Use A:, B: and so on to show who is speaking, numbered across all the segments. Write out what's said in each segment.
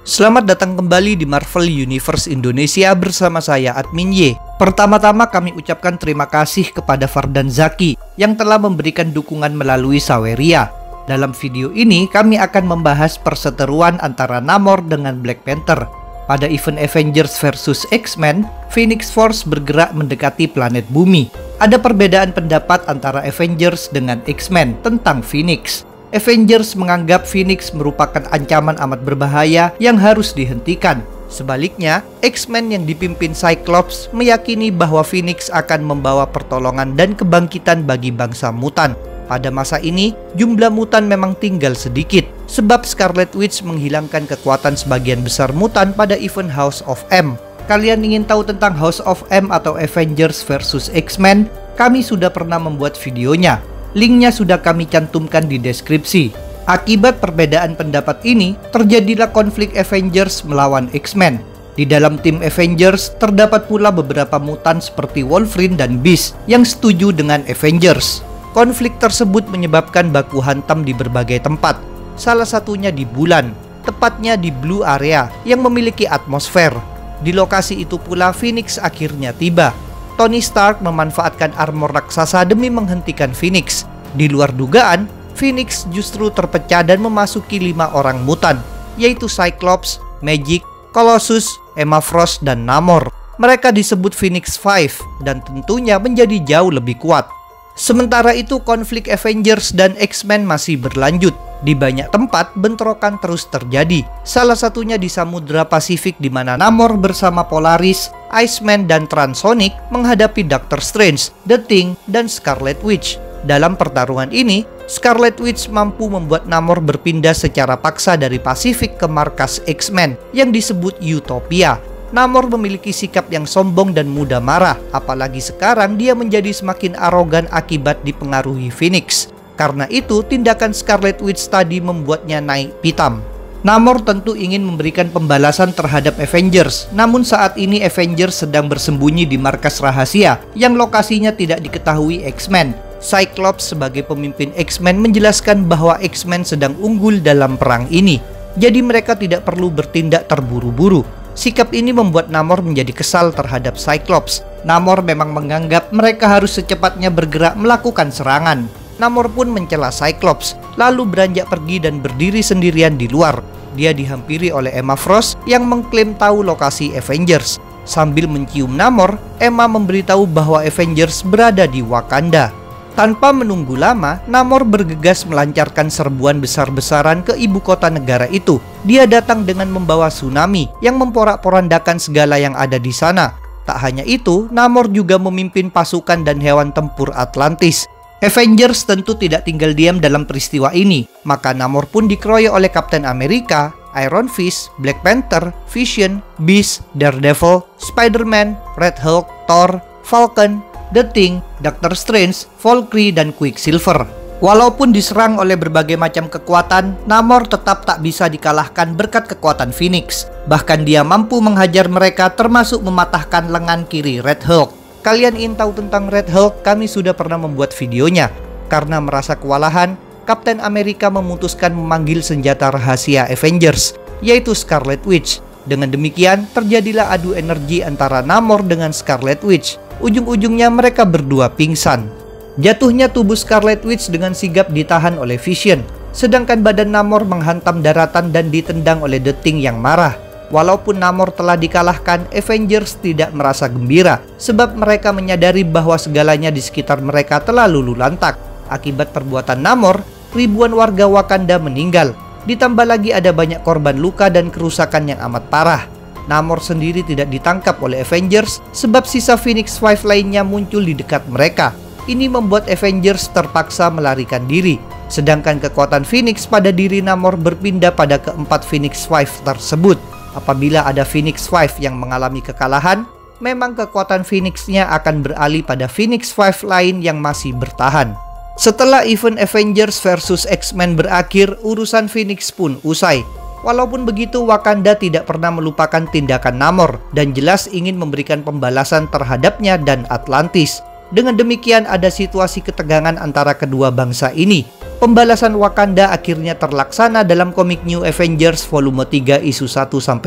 A: Selamat datang kembali di Marvel Universe Indonesia bersama saya Admin Y. Pertama-tama kami ucapkan terima kasih kepada Fardan Zaki yang telah memberikan dukungan melalui Saweria. Dalam video ini kami akan membahas perseteruan antara Namor dengan Black Panther. Pada event Avengers vs X-Men, Phoenix Force bergerak mendekati planet bumi. Ada perbedaan pendapat antara Avengers dengan X-Men tentang Phoenix. Avengers menganggap Phoenix merupakan ancaman amat berbahaya yang harus dihentikan. Sebaliknya, X-Men yang dipimpin Cyclops meyakini bahwa Phoenix akan membawa pertolongan dan kebangkitan bagi bangsa mutan. Pada masa ini, jumlah mutan memang tinggal sedikit, sebab Scarlet Witch menghilangkan kekuatan sebagian besar mutan pada event House of M. Kalian ingin tahu tentang House of M atau Avengers vs X-Men? Kami sudah pernah membuat videonya. Linknya sudah kami cantumkan di deskripsi. Akibat perbedaan pendapat ini, terjadilah konflik Avengers melawan X-Men. Di dalam tim Avengers, terdapat pula beberapa mutan seperti Wolverine dan Beast yang setuju dengan Avengers. Konflik tersebut menyebabkan baku hantam di berbagai tempat, salah satunya di bulan, tepatnya di Blue Area yang memiliki atmosfer. Di lokasi itu pula Phoenix akhirnya tiba. Tony Stark memanfaatkan armor raksasa demi menghentikan Phoenix. Di luar dugaan, Phoenix justru terpecah dan memasuki 5 orang mutan, yaitu Cyclops, Magik, Colossus, Emma Frost, dan Namor. Mereka disebut Phoenix Five dan tentunya menjadi jauh lebih kuat. Sementara itu, konflik Avengers dan X-Men masih berlanjut. Di banyak tempat, bentrokan terus terjadi. Salah satunya di Samudra Pasifik di mana Namor bersama Polaris, Iceman, dan Transonic menghadapi Doctor Strange, The Thing, dan Scarlet Witch. Dalam pertarungan ini, Scarlet Witch mampu membuat Namor berpindah secara paksa dari Pasifik ke markas X-Men yang disebut Utopia. Namor memiliki sikap yang sombong dan mudah marah, apalagi sekarang dia menjadi semakin arogan akibat dipengaruhi Phoenix. Karena itu, tindakan Scarlet Witch tadi membuatnya naik pitam. Namor tentu ingin memberikan pembalasan terhadap Avengers, namun saat ini Avengers sedang bersembunyi di markas rahasia yang lokasinya tidak diketahui X-Men. Cyclops sebagai pemimpin X-Men menjelaskan bahwa X-Men sedang unggul dalam perang ini, jadi mereka tidak perlu bertindak terburu-buru. Sikap ini membuat Namor menjadi kesal terhadap Cyclops. Namor memang menganggap mereka harus secepatnya bergerak melakukan serangan. Namor pun mencela Cyclops, lalu beranjak pergi dan berdiri sendirian di luar. Dia dihampiri oleh Emma Frost yang mengklaim tahu lokasi Avengers. Sambil mencium Namor, Emma memberitahu bahwa Avengers berada di Wakanda. Tanpa menunggu lama, Namor bergegas melancarkan serbuan besar-besaran ke ibu kota negara itu. Dia datang dengan membawa tsunami yang memporak-porandakan segala yang ada di sana. Tak hanya itu, Namor juga memimpin pasukan dan hewan tempur Atlantis. Avengers tentu tidak tinggal diam dalam peristiwa ini, maka Namor pun dikeroyok oleh Captain America, Iron Fist, Black Panther, Vision, Beast, Daredevil, Spider-Man, Red Hulk, Thor, Falcon, The Thing, Doctor Strange, Valkyrie, dan Quicksilver. Walaupun diserang oleh berbagai macam kekuatan, Namor tetap tak bisa dikalahkan berkat kekuatan Phoenix. Bahkan dia mampu menghajar mereka termasuk mematahkan lengan kiri Red Hulk. Kalian ingin tahu tentang Red Hulk? Kami sudah pernah membuat videonya. Karena merasa kewalahan, Captain America memutuskan memanggil senjata rahasia Avengers, yaitu Scarlet Witch. Dengan demikian, terjadilah adu energi antara Namor dengan Scarlet Witch. Ujung-ujungnya mereka berdua pingsan. Jatuhnya tubuh Scarlet Witch dengan sigap ditahan oleh Vision, sedangkan badan Namor menghantam daratan dan ditendang oleh The Thing yang marah. Walaupun Namor telah dikalahkan, Avengers tidak merasa gembira, sebab mereka menyadari bahwa segalanya di sekitar mereka telah luluh lantak. Akibat perbuatan Namor, ribuan warga Wakanda meninggal. Ditambah lagi ada banyak korban luka dan kerusakan yang amat parah. Namor sendiri tidak ditangkap oleh Avengers sebab sisa Phoenix Five lainnya muncul di dekat mereka. Ini membuat Avengers terpaksa melarikan diri. Sedangkan kekuatan Phoenix pada diri Namor berpindah pada keempat Phoenix Five tersebut. Apabila ada Phoenix Five yang mengalami kekalahan, memang kekuatan Phoenix-nya akan beralih pada Phoenix Five lain yang masih bertahan. Setelah event Avengers vs X-Men berakhir, urusan Phoenix pun usai. Walaupun begitu, Wakanda tidak pernah melupakan tindakan Namor dan jelas ingin memberikan pembalasan terhadapnya dan Atlantis. Dengan demikian, ada situasi ketegangan antara kedua bangsa ini. Pembalasan Wakanda akhirnya terlaksana dalam komik New Avengers volume 3 isu 1-8.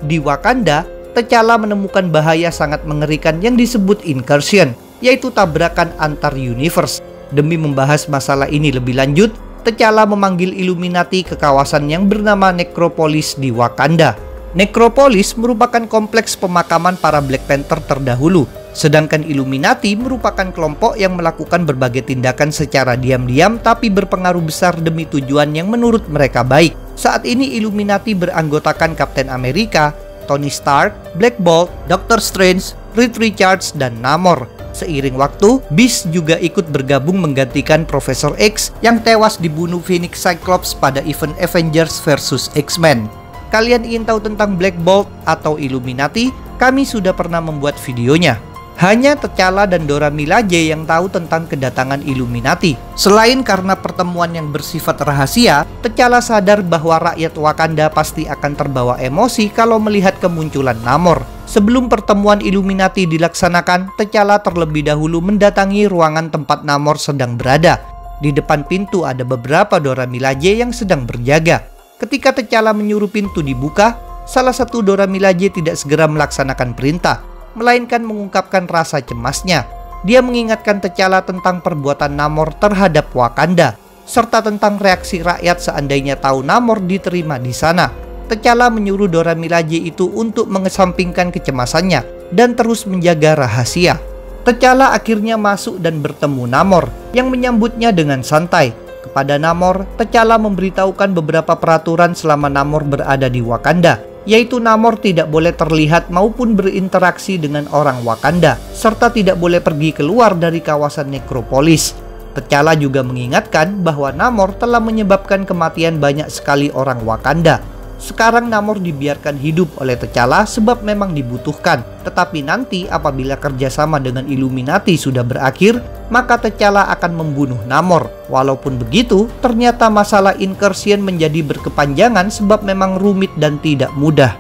A: Di Wakanda, T'Challa menemukan bahaya sangat mengerikan yang disebut incursion, yaitu tabrakan antar universe. Demi membahas masalah ini lebih lanjut, T'Challa memanggil Illuminati ke kawasan yang bernama Necropolis di Wakanda. Necropolis merupakan kompleks pemakaman para Black Panther terdahulu, sedangkan Illuminati merupakan kelompok yang melakukan berbagai tindakan secara diam-diam tapi berpengaruh besar demi tujuan yang menurut mereka baik. Saat ini Illuminati beranggotakan Captain America, Tony Stark, Black Bolt, Doctor Strange, Reed Richards, dan Namor. Seiring waktu, Beast juga ikut bergabung menggantikan Profesor X yang tewas dibunuh Phoenix Cyclops pada event Avengers vs X-Men. Kalian ingin tahu tentang Black Bolt atau Illuminati? Kami sudah pernah membuat videonya. Hanya T'Challa dan Dora Milaje yang tahu tentang kedatangan Illuminati. Selain karena pertemuan yang bersifat rahasia, T'Challa sadar bahwa rakyat Wakanda pasti akan terbawa emosi kalau melihat kemunculan Namor. Sebelum pertemuan Illuminati dilaksanakan, T'Challa terlebih dahulu mendatangi ruangan tempat Namor sedang berada. Di depan pintu ada beberapa Dora Milaje yang sedang berjaga. Ketika T'Challa menyuruh pintu dibuka, salah satu Dora Milaje tidak segera melaksanakan perintah, melainkan mengungkapkan rasa cemasnya. Dia mengingatkan T'Challa tentang perbuatan Namor terhadap Wakanda, serta tentang reaksi rakyat seandainya tahu Namor diterima di sana. T'Challa menyuruh Dora Milaje itu untuk mengesampingkan kecemasannya dan terus menjaga rahasia. T'Challa akhirnya masuk dan bertemu Namor yang menyambutnya dengan santai. Kepada Namor, T'Challa memberitahukan beberapa peraturan selama Namor berada di Wakanda, yaitu Namor tidak boleh terlihat maupun berinteraksi dengan orang Wakanda, serta tidak boleh pergi keluar dari kawasan Necropolis. T'Challa juga mengingatkan bahwa Namor telah menyebabkan kematian banyak sekali orang Wakanda. Sekarang Namor dibiarkan hidup oleh T'Challa sebab memang dibutuhkan. Tetapi nanti apabila kerjasama dengan Illuminati sudah berakhir, maka T'Challa akan membunuh Namor. Walaupun begitu, ternyata masalah incursion menjadi berkepanjangan sebab memang rumit dan tidak mudah.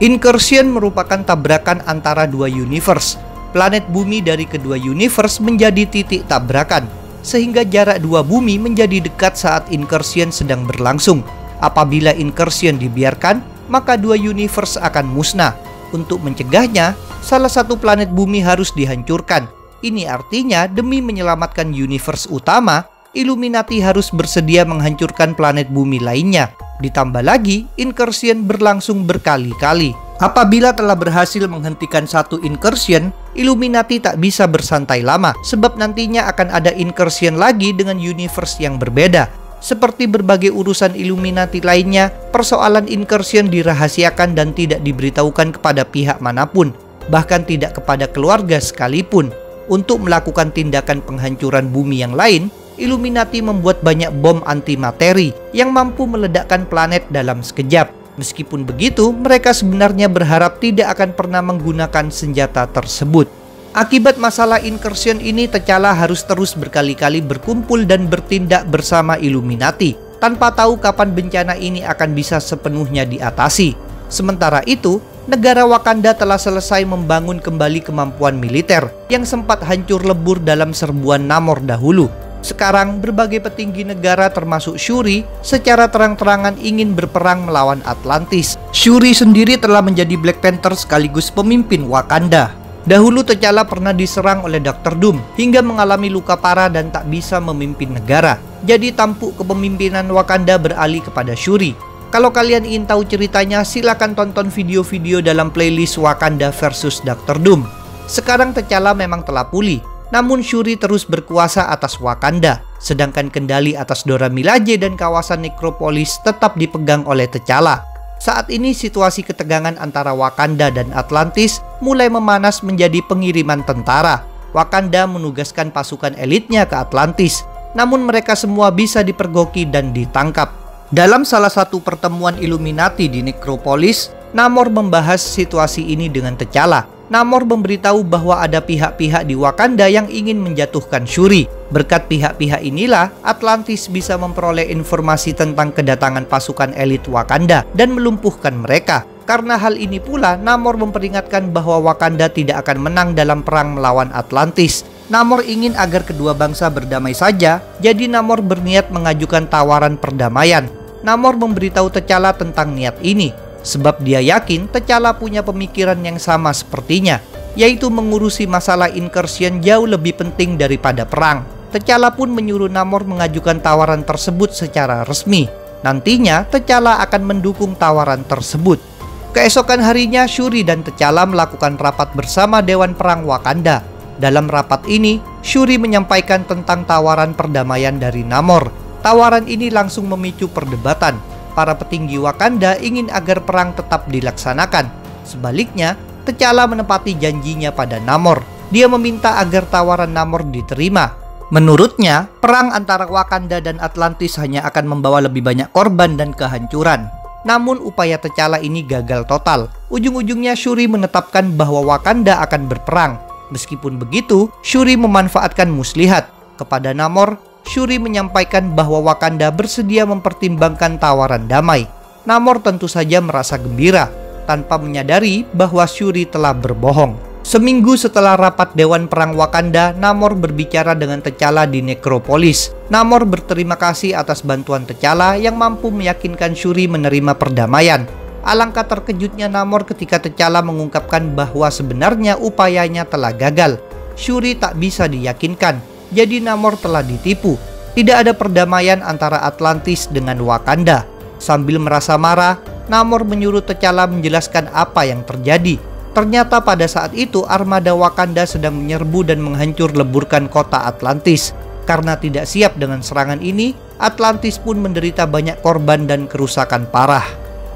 A: Incursion merupakan tabrakan antara dua universe. Planet bumi dari kedua universe menjadi titik tabrakan, sehingga jarak dua bumi menjadi dekat saat incursion sedang berlangsung. Apabila incursion dibiarkan, maka dua universe akan musnah. Untuk mencegahnya, salah satu planet bumi harus dihancurkan. Ini artinya demi menyelamatkan universe utama, Illuminati harus bersedia menghancurkan planet bumi lainnya. Ditambah lagi, incursion berlangsung berkali-kali. Apabila telah berhasil menghentikan satu incursion, Illuminati tak bisa bersantai lama, sebab nantinya akan ada incursion lagi dengan universe yang berbeda. Seperti berbagai urusan Illuminati lainnya, persoalan incursion dirahasiakan dan tidak diberitahukan kepada pihak manapun, bahkan tidak kepada keluarga sekalipun. Untuk melakukan tindakan penghancuran bumi yang lain, Illuminati membuat banyak bom antimateri yang mampu meledakkan planet dalam sekejap. Meskipun begitu, mereka sebenarnya berharap tidak akan pernah menggunakan senjata tersebut. Akibat masalah incursion ini, T'Challa harus terus berkali-kali berkumpul dan bertindak bersama Illuminati, tanpa tahu kapan bencana ini akan bisa sepenuhnya diatasi. Sementara itu, negara Wakanda telah selesai membangun kembali kemampuan militer yang sempat hancur lebur dalam serbuan Namor dahulu. Sekarang, berbagai petinggi negara termasuk Shuri secara terang-terangan ingin berperang melawan Atlantis. Shuri sendiri telah menjadi Black Panther sekaligus pemimpin Wakanda. Dahulu T'Challa pernah diserang oleh Dr. Doom hingga mengalami luka parah dan tak bisa memimpin negara. Jadi tampuk kepemimpinan Wakanda beralih kepada Shuri. Kalau kalian ingin tahu ceritanya, silakan tonton video-video dalam playlist Wakanda vs Dr. Doom. Sekarang T'Challa memang telah pulih, namun Shuri terus berkuasa atas Wakanda, sedangkan kendali atas Dora Milaje dan kawasan Necropolis tetap dipegang oleh T'Challa. Saat ini situasi ketegangan antara Wakanda dan Atlantis mulai memanas menjadi pengiriman tentara. Wakanda menugaskan pasukan elitnya ke Atlantis, namun mereka semua bisa dipergoki dan ditangkap. Dalam salah satu pertemuan Illuminati di Necropolis, Namor membahas situasi ini dengan T'Challa. Namor memberitahu bahwa ada pihak-pihak di Wakanda yang ingin menjatuhkan Shuri. Berkat pihak-pihak inilah, Atlantis bisa memperoleh informasi tentang kedatangan pasukan elit Wakanda dan melumpuhkan mereka. Karena hal ini pula, Namor memperingatkan bahwa Wakanda tidak akan menang dalam perang melawan Atlantis. Namor ingin agar kedua bangsa berdamai saja, jadi Namor berniat mengajukan tawaran perdamaian. Namor memberitahu T'Challa tentang niat ini, sebab dia yakin T'Challa punya pemikiran yang sama sepertinya, yaitu mengurusi masalah incursion jauh lebih penting daripada perang. T'Challa pun menyuruh Namor mengajukan tawaran tersebut secara resmi. Nantinya T'Challa akan mendukung tawaran tersebut. Keesokan harinya, Shuri dan T'Challa melakukan rapat bersama Dewan Perang Wakanda. Dalam rapat ini, Shuri menyampaikan tentang tawaran perdamaian dari Namor. Tawaran ini langsung memicu perdebatan. Para petinggi Wakanda ingin agar perang tetap dilaksanakan. Sebaliknya, T'Challa menepati janjinya pada Namor. Dia meminta agar tawaran Namor diterima. Menurutnya, perang antara Wakanda dan Atlantis hanya akan membawa lebih banyak korban dan kehancuran. Namun upaya T'Challa ini gagal total. Ujung-ujungnya Shuri menetapkan bahwa Wakanda akan berperang. Meskipun begitu, Shuri memanfaatkan muslihat. Kepada Namor, Shuri menyampaikan bahwa Wakanda bersedia mempertimbangkan tawaran damai. Namor tentu saja merasa gembira, tanpa menyadari bahwa Shuri telah berbohong. Seminggu setelah rapat Dewan Perang Wakanda, Namor berbicara dengan T'Challa di Necropolis. Namor berterima kasih atas bantuan T'Challa yang mampu meyakinkan Shuri menerima perdamaian. Alangkah terkejutnya Namor ketika T'Challa mengungkapkan bahwa sebenarnya upayanya telah gagal. Shuri tak bisa diyakinkan, jadi Namor telah ditipu. Tidak ada perdamaian antara Atlantis dengan Wakanda. Sambil merasa marah, Namor menyuruh T'Challa menjelaskan apa yang terjadi. Ternyata pada saat itu armada Wakanda sedang menyerbu dan menghancur leburkan kota Atlantis. Karena tidak siap dengan serangan ini, Atlantis pun menderita banyak korban dan kerusakan parah.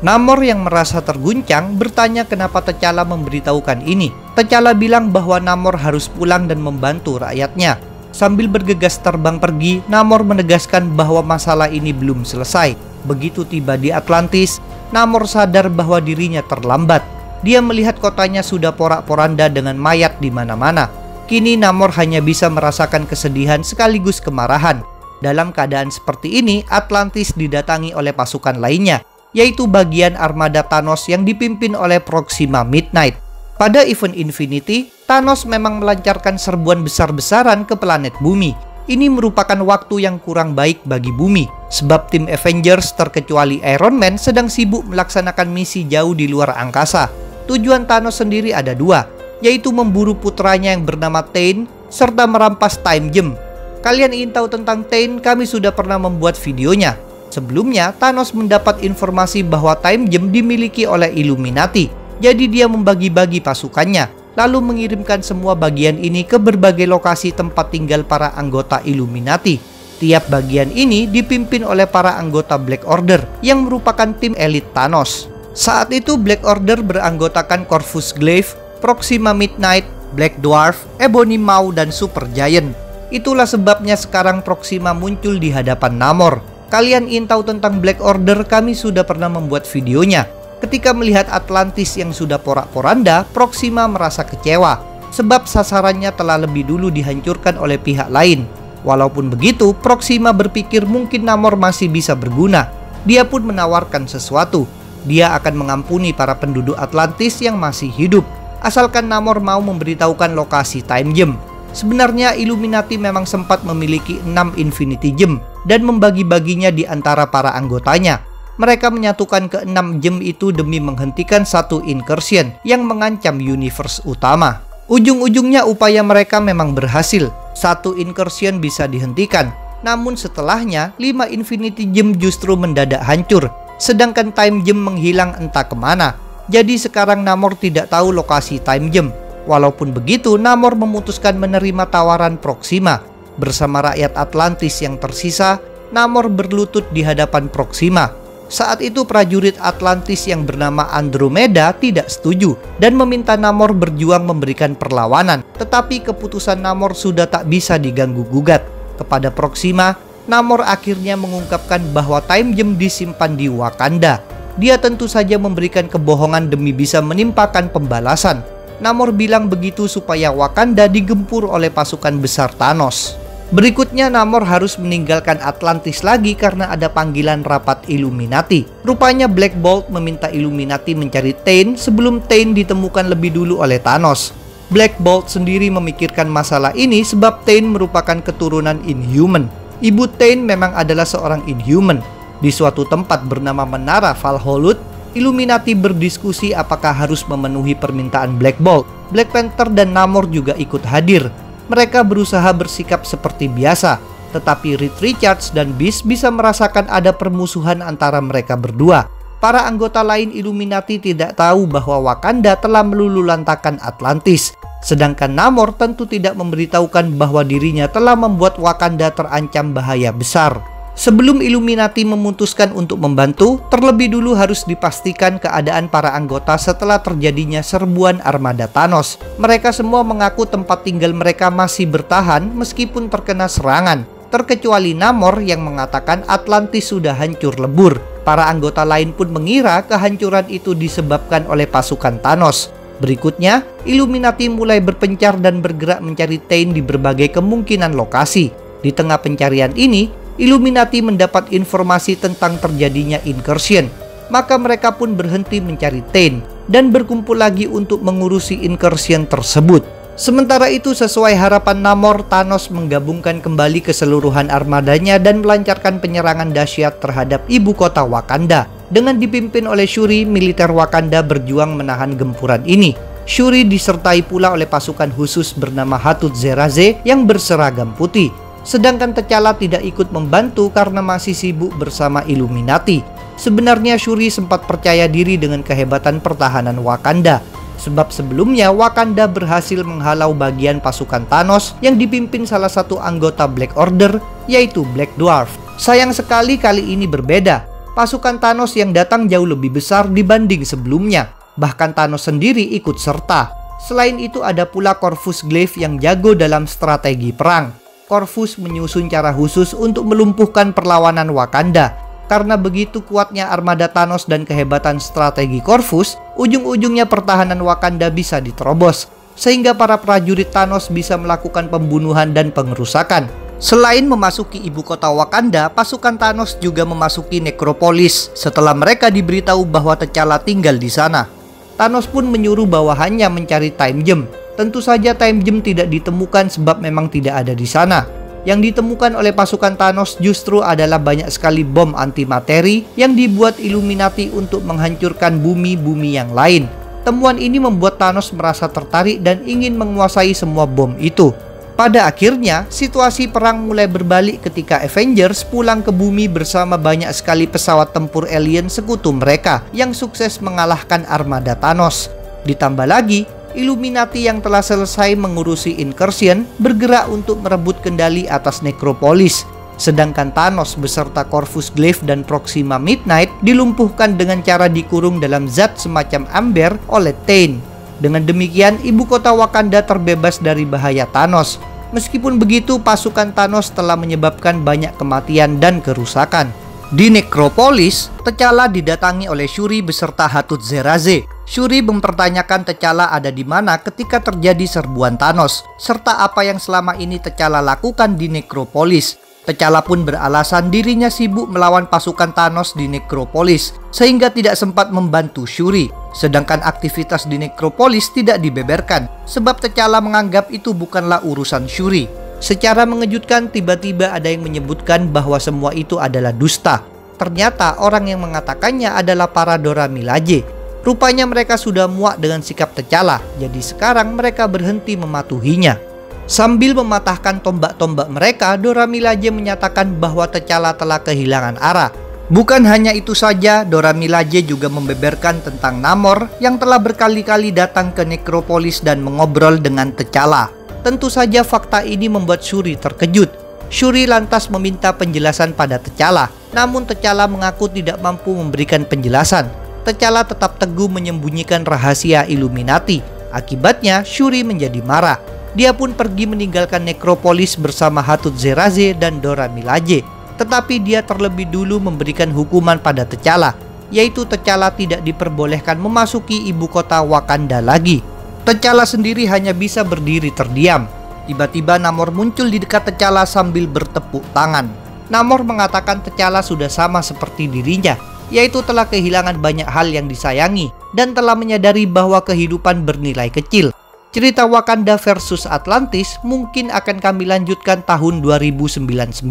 A: Namor yang merasa terguncang bertanya kenapa T'Challa memberitahukan ini. T'Challa bilang bahwa Namor harus pulang dan membantu rakyatnya. Sambil bergegas terbang pergi, Namor menegaskan bahwa masalah ini belum selesai. Begitu tiba di Atlantis, Namor sadar bahwa dirinya terlambat. Dia melihat kotanya sudah porak-poranda dengan mayat di mana-mana. Kini Namor hanya bisa merasakan kesedihan sekaligus kemarahan. Dalam keadaan seperti ini, Atlantis didatangi oleh pasukan lainnya, yaitu bagian armada Thanos yang dipimpin oleh Proxima Midnight. Pada event Infinity, Thanos memang melancarkan serbuan besar-besaran ke planet Bumi. Ini merupakan waktu yang kurang baik bagi Bumi, sebab tim Avengers terkecuali Iron Man sedang sibuk melaksanakan misi jauh di luar angkasa. Tujuan Thanos sendiri ada dua, yaitu memburu putranya yang bernama Tain, serta merampas Time Gem. Kalian ingin tahu tentang Tain? Kami sudah pernah membuat videonya. Sebelumnya, Thanos mendapat informasi bahwa Time Gem dimiliki oleh Illuminati. Jadi dia membagi-bagi pasukannya, lalu mengirimkan semua bagian ini ke berbagai lokasi tempat tinggal para anggota Illuminati. Tiap bagian ini dipimpin oleh para anggota Black Order, yang merupakan tim elit Thanos. Saat itu Black Order beranggotakan Corvus Glaive, Proxima Midnight, Black Dwarf, Ebony Maw, dan Super Giant. Itulah sebabnya sekarang Proxima muncul di hadapan Namor. Kalian ingin tahu tentang Black Order? Kami sudah pernah membuat videonya. Ketika melihat Atlantis yang sudah porak-poranda, Proxima merasa kecewa, sebab sasarannya telah lebih dulu dihancurkan oleh pihak lain. Walaupun begitu, Proxima berpikir mungkin Namor masih bisa berguna. Dia pun menawarkan sesuatu. Dia akan mengampuni para penduduk Atlantis yang masih hidup, asalkan Namor mau memberitahukan lokasi Time Gem. Sebenarnya Illuminati memang sempat memiliki 6 Infinity Gem dan membagi-baginya di antara para anggotanya. Mereka menyatukan ke-6 gem itu demi menghentikan satu incursion yang mengancam universe utama. Ujung-ujungnya upaya mereka memang berhasil. Satu incursion bisa dihentikan. Namun setelahnya 5 Infinity Gem justru mendadak hancur, sedangkan Time Gem menghilang entah kemana. Jadi sekarang Namor tidak tahu lokasi Time Gem. Walaupun begitu, Namor memutuskan menerima tawaran Proxima. Bersama rakyat Atlantis yang tersisa, Namor berlutut di hadapan Proxima. Saat itu prajurit Atlantis yang bernama Andromeda tidak setuju dan meminta Namor berjuang memberikan perlawanan. Tetapi keputusan Namor sudah tak bisa diganggu-gugat. Kepada Proxima, Namor akhirnya mengungkapkan bahwa Time Gem disimpan di Wakanda. Dia tentu saja memberikan kebohongan demi bisa menimpakan pembalasan. Namor bilang begitu supaya Wakanda digempur oleh pasukan besar Thanos. Berikutnya Namor harus meninggalkan Atlantis lagi karena ada panggilan rapat Illuminati. Rupanya Black Bolt meminta Illuminati mencari Tain sebelum Tain ditemukan lebih dulu oleh Thanos. Black Bolt sendiri memikirkan masalah ini sebab Tain merupakan keturunan Inhuman. Ibu Tain memang adalah seorang Inhuman. Di suatu tempat bernama Menara Valhalla, Illuminati berdiskusi apakah harus memenuhi permintaan Black Bolt. Black Panther dan Namor juga ikut hadir. Mereka berusaha bersikap seperti biasa, tetapi Reed Richards dan Beast bisa merasakan ada permusuhan antara mereka berdua. Para anggota lain Illuminati tidak tahu bahwa Wakanda telah meluluhlantakkan Atlantis. Sedangkan Namor tentu tidak memberitahukan bahwa dirinya telah membuat Wakanda terancam bahaya besar. Sebelum Illuminati memutuskan untuk membantu, terlebih dulu harus dipastikan keadaan para anggota setelah terjadinya serbuan armada Thanos. Mereka semua mengaku tempat tinggal mereka masih bertahan meskipun terkena serangan, terkecuali Namor yang mengatakan Atlantis sudah hancur lebur. Para anggota lain pun mengira kehancuran itu disebabkan oleh pasukan Thanos. Berikutnya, Illuminati mulai berpencar dan bergerak mencari Tain di berbagai kemungkinan lokasi. Di tengah pencarian ini, Illuminati mendapat informasi tentang terjadinya incursion. Maka mereka pun berhenti mencari Tain dan berkumpul lagi untuk mengurusi incursion tersebut. Sementara itu, sesuai harapan Namor, Thanos menggabungkan kembali keseluruhan armadanya dan melancarkan penyerangan dahsyat terhadap ibu kota Wakanda. Dengan dipimpin oleh Shuri, militer Wakanda berjuang menahan gempuran ini. Shuri disertai pula oleh pasukan khusus bernama Hattuseraze yang berseragam putih. Sedangkan T'Challa tidak ikut membantu karena masih sibuk bersama Illuminati. Sebenarnya Shuri sempat percaya diri dengan kehebatan pertahanan Wakanda. Sebab sebelumnya Wakanda berhasil menghalau bagian pasukan Thanos yang dipimpin salah satu anggota Black Order, yaitu Black Dwarf. Sayang sekali kali ini berbeda. Pasukan Thanos yang datang jauh lebih besar dibanding sebelumnya. Bahkan Thanos sendiri ikut serta. Selain itu ada pula Corvus Glaive yang jago dalam strategi perang. Corvus menyusun cara khusus untuk melumpuhkan perlawanan Wakanda. Karena begitu kuatnya armada Thanos dan kehebatan strategi Corvus, ujung-ujungnya pertahanan Wakanda bisa diterobos, sehingga para prajurit Thanos bisa melakukan pembunuhan dan pengerusakan. Selain memasuki ibu kota Wakanda, pasukan Thanos juga memasuki Necropolis setelah mereka diberitahu bahwa T'Challa tinggal di sana. Thanos pun menyuruh bawahannya mencari Time Gem. Tentu saja Time Gem tidak ditemukan sebab memang tidak ada di sana. Yang ditemukan oleh pasukan Thanos justru adalah banyak sekali bom antimateri yang dibuat Illuminati untuk menghancurkan bumi-bumi yang lain. Temuan ini membuat Thanos merasa tertarik dan ingin menguasai semua bom itu. Pada akhirnya, situasi perang mulai berbalik ketika Avengers pulang ke bumi bersama banyak sekali pesawat tempur alien sekutu mereka yang sukses mengalahkan armada Thanos. Ditambah lagi, Illuminati yang telah selesai mengurusi incursion bergerak untuk merebut kendali atas Necropolis. Sedangkan Thanos beserta Corvus Glaive dan Proxima Midnight dilumpuhkan dengan cara dikurung dalam zat semacam amber oleh Tain. Dengan demikian, ibu kota Wakanda terbebas dari bahaya Thanos. Meskipun begitu, pasukan Thanos telah menyebabkan banyak kematian dan kerusakan. Di Necropolis, T'Challa didatangi oleh Shuri beserta Hattuseraze. Shuri mempertanyakan T'Challa ada di mana ketika terjadi serbuan Thanos, serta apa yang selama ini T'Challa lakukan di Necropolis. T'Challa pun beralasan dirinya sibuk melawan pasukan Thanos di Necropolis, sehingga tidak sempat membantu Shuri. Sedangkan aktivitas di Necropolis tidak dibeberkan, sebab T'Challa menganggap itu bukanlah urusan Shuri. Secara mengejutkan, tiba-tiba ada yang menyebutkan bahwa semua itu adalah dusta. Ternyata orang yang mengatakannya adalah para Dora Milaje. Rupanya mereka sudah muak dengan sikap T'Challa, jadi sekarang mereka berhenti mematuhinya. Sambil mematahkan tombak-tombak mereka, Dora Milaje menyatakan bahwa T'Challa telah kehilangan arah. Bukan hanya itu saja, Dora Milaje juga membeberkan tentang Namor yang telah berkali-kali datang ke Necropolis dan mengobrol dengan T'Challa. Tentu saja fakta ini membuat Shuri terkejut. Shuri lantas meminta penjelasan pada T'Challa, namun T'Challa mengaku tidak mampu memberikan penjelasan. T'Challa tetap teguh menyembunyikan rahasia Illuminati. Akibatnya, Shuri menjadi marah. Dia pun pergi meninggalkan Necropolis bersama Hattuseraze dan Dora Milaje. Tetapi dia terlebih dulu memberikan hukuman pada T'Challa, yaitu T'Challa tidak diperbolehkan memasuki ibu kota Wakanda lagi. T'Challa sendiri hanya bisa berdiri terdiam. Tiba-tiba Namor muncul di dekat T'Challa sambil bertepuk tangan. Namor mengatakan T'Challa sudah sama seperti dirinya, yaitu telah kehilangan banyak hal yang disayangi dan telah menyadari bahwa kehidupan bernilai kecil. Cerita Wakanda versus Atlantis mungkin akan kami lanjutkan tahun 2099.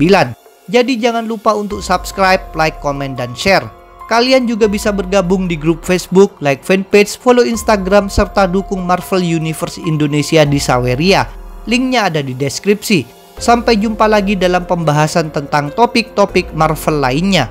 A: Jadi jangan lupa untuk subscribe, like, komen, dan share. Kalian juga bisa bergabung di grup Facebook, like fanpage, follow Instagram, serta dukung Marvel Universe Indonesia di Saweria. Linknya ada di deskripsi. Sampai jumpa lagi dalam pembahasan tentang topik-topik Marvel lainnya.